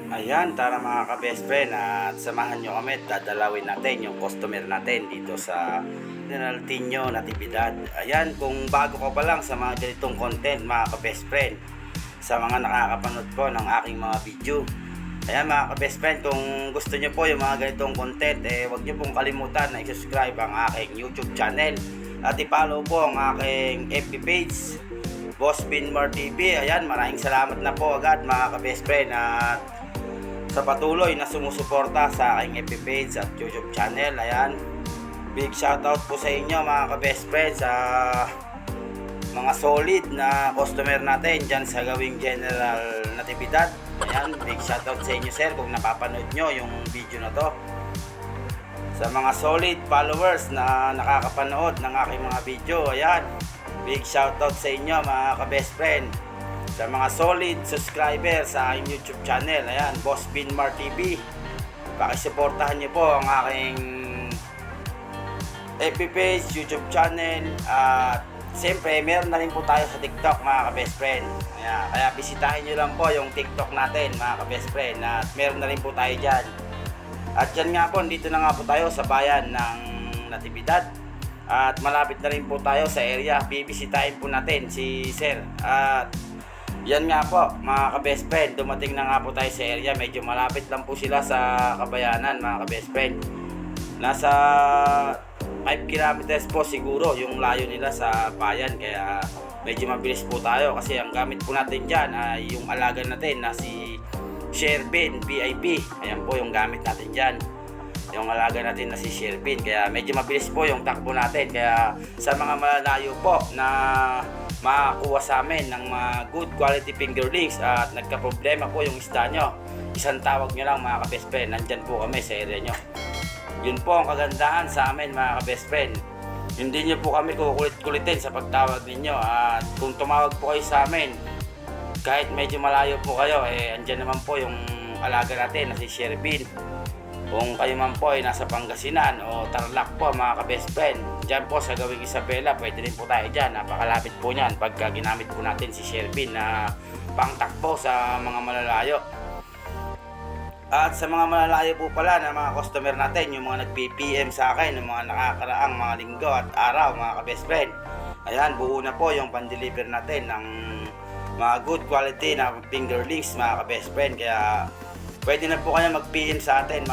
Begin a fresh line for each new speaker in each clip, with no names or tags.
Ayan, tara mga ka-best friend at samahan nyo kami at dadalawin natin yung customer natin dito sa Rinaltinho Natividad. Ayan, kung bago ka pa lang sa mga ganitong content mga ka-best friend, sa mga nakakapanood po ng aking mga video. Ayan mga ka-best friend, kung gusto nyo po yung mga ganitong content, huwag nyo pong kalimutan na i-subscribe ang aking YouTube channel at i-follow po ang aking FB page, Boss Binmar TV. Ayan, maraming salamat na po agad mga ka-best friend at sa patuloy na sumusuporta sa aking FB page at YouTube channel. Ayan, big shoutout po sa inyo mga ka-best friend sa mga solid na customer natin dyan sa Gawing General Natividad. Ayan, big shoutout sa inyo sir kung napapanood nyo yung video na to. Sa mga solid followers na nakakapanood ng aking mga video, ayan, big shoutout sa inyo mga ka-best friend. Sa mga solid subscriber sa aking YouTube channel, ayan, Boss Binmar TV, pakisuportahan niyo po ang aking FB page, YouTube channel, at siyempre meron na rin po tayo sa TikTok mga ka-best friend. Ayan, kaya bisitahin niyo lang po yung TikTok natin mga ka-best friend, at meron na rin po tayo dyan. At dyan nga po, dito na nga po tayo sa bayan ng Natividad, at malapit na rin po tayo sa area. Bibisitahin po natin si sir. At yan nga po mga ka-best friend, dumating na nga po tayo sa area. Medyo malapit lang po sila sa Kabayanan mga ka-best friend. Nasa 5 kilometers po siguro yung layo nila sa bayan, kaya medyo mabilis po tayo kasi ang gamit po natin dyan ay yung alaga natin na si Sherbin VIP. Ayan po yung gamit natin dyan, yung alaga natin na si Sherbin, kaya medyo mabilis po yung takbo natin. Kaya sa mga malalayo po na makakuha sa amin ng mga good quality fingerlings at nagka-problema po yung isda nyo, isang tawag nyo lang mga ka-best friend, nandyan po kami sa area nyo. Yun po ang kagandahan sa amin mga ka-best friend, hindi nyo po kami kukulit-kulitin sa pagtawag ninyo. At kung tumawag po kayo sa amin kahit medyo malayo po kayo, andyan naman po yung alaga natin na si Sherbin. Kung kayo man po ay nasa Pangasinan o Tarlac po mga ka-best friend, dyan po sa Gawing Isabela, pwede rin po tayo dyan. Napakalapit po nyan pagka ginamit po natin si Sherbin na pangtakbo sa mga malalayo. At sa mga malalayo po pala na mga customer natin, yung mga nag-PPM sa akin, yung mga nakakaraang mga linggo at araw mga ka-best friend, ayan, buo na po yung pan-deliver natin ng mga good quality na fingerlings mga ka-best friend. Kaya pwede na po kayo mag-PM sa atin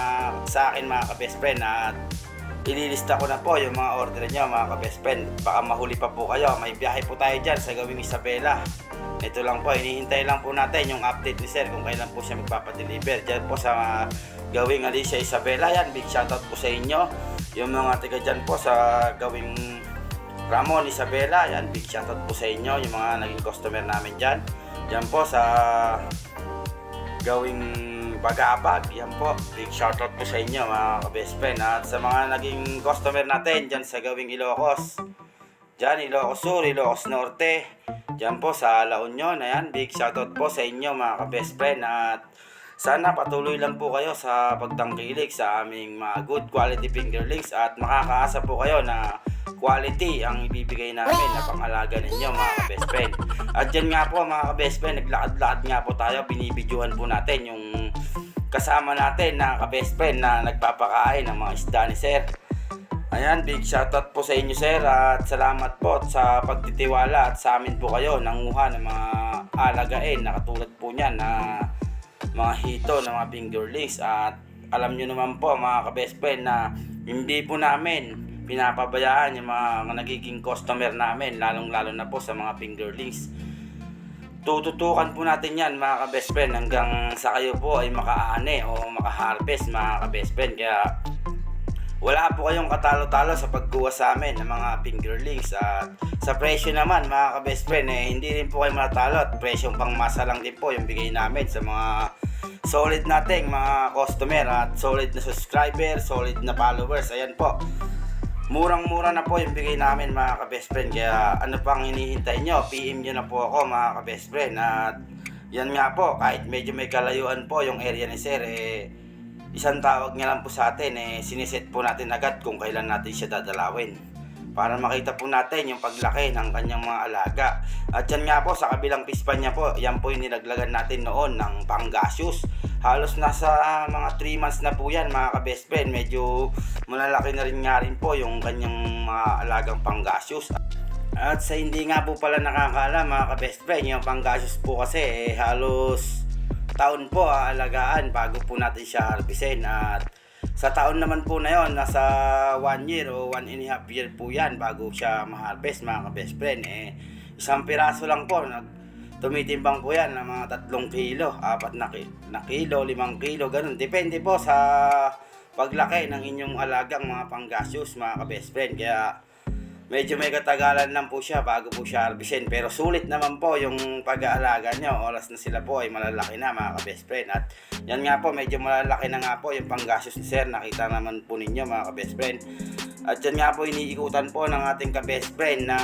sa akin mga ka-best friend, at ililista ko na po yung mga order nyo mga ka-best friend. Baka mahuli pa po kayo, may biyahe po tayo dyan sa Gawing Isabela. Ito lang po, hinihintay lang po natin yung update ni sir kung kailan po siya magpapadeliver dyan po sa Gawing Alicia Isabela. Yan, big shoutout po sa inyo yung mga taga dyan po sa Gawing Ramon Isabela. Yan, big shoutout po sa inyo yung mga naging customer namin dyan po sa Gawing Bagabag. Yan po, big shoutout po sa inyo mga ka-best friend. At sa mga naging customer natin dyan sa Gawing Ilocos, dyan Ilocos Sur, Ilocos Norte, dyan po sa La Union, ayan, big shoutout po sa inyo mga ka-best friend. At sana patuloy lang po kayo sa pagtangkilik sa aming mga good quality fingerlings, at makakaasa po kayo na quality ang ibibigay namin na pangalaga ninyo mga ka-best friend. At dyan nga po mga ka-best friend, naglakad-lakad nga po tayo, binibidyohan po natin yung kasama natin na ka-best friend na nagpapakain ng mga isda ni sir. Ayan, big shoutout po sa inyo sir, at salamat po sa pagtitiwala at sa amin po kayo nanguha ng mga alagain na katulad po niyan na mga hito na mga fingerlings. At alam nyo naman po mga ka-best friend na hindi po namin pinapabayaan yung mga nagiging customer namin, lalong lalo na po sa mga fingerlings. Tututukan po natin yan mga ka-best friend hanggang sa kayo po ay makaane o makaharvest mga ka-best friend. Kaya wala po kayong katalo-talo sa pagkuha sa amin ng mga fingerlings. At sa presyo naman mga ka-best friend, hindi rin po kayo matalo, at presyong pang masa lang din po yung bigay namin sa mga solid nating mga customer at solid na subscriber, solid na followers. Ayan po, murang-mura na po yung bigay namin mga ka-best friend. Kaya ano pang hinihintay nyo, PM nyo na po ako mga ka-best friend. At yan nga po, kahit medyo may kalayuan po yung area ni sir, isang tawag niya lang po sa atin, siniset po natin agad kung kailan natin siya dadalawin para makita po natin yung paglaki ng kanyang mga alaga. At yan nga po, sa kabilang pispan niya po, yan po yung nilaglagan natin noon ng Pangasius. Halos nasa mga 3 months na po yan mga ka-best friend. Medyo malalaki na rin nga rin po yung kanyang mga alagang panggaseous. At sa hindi nga po pala nakakaalam mga ka-best friend, yung panggaseous po kasi halos taon po aalagaan bago po natin siya harvestin. At sa taon naman po na yon, nasa 1 year o 1.5 year po yan bago siya ma-harvest mga ka-best friend. Isang piraso lang po, tumitimbang po yan ng mga 3 kilo, 4 na kilo, 5 kilo, ganun. Depende po sa paglaki ng inyong alagang mga panggaseous mga ka-best friend. Kaya medyo may katagalan lang po siya bago po siya harvestin. Pero sulit naman po yung pag-aalaga nyo. Oras na sila po ay malalaki na mga ka-best friend. At yan nga po, medyo malalaki na nga po yung panggaseous ni sir. Nakita naman po ninyo mga ka-best friend. At yan nga po, iniikutan po ng ating ka-best friend na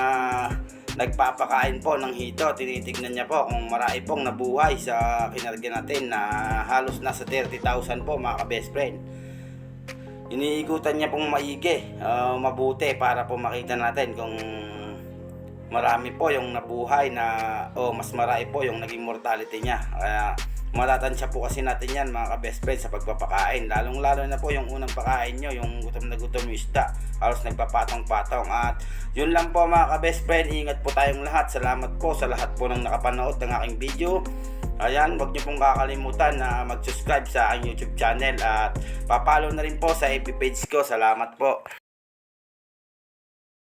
nagpapakain po ng hito. Tinitignan niya po kung marami pong nabuhay sa kinarga natin na halos nasa 30,000 po mga ka-best friend. Iniikutan niya pong maigi, mabuti para po makita natin kung marami po yung nabuhay na o mas marami po yung naging mortality niya. Kaya matatansya po kasi natin yan mga ka-best friend sa pagpapakain. Lalong lalo na po yung unang pakain nyo, yung gutom na gutom yung isda. Halos nagpapatong-patong. At yun lang po mga ka-best friend. Ingat po tayong lahat. Salamat po sa lahat po ng nakapanood ng aking video. Ayan, huwag niyo pong kakalimutan na mag-subscribe sa aking YouTube channel. At papalo na rin po sa FB page ko. Salamat po.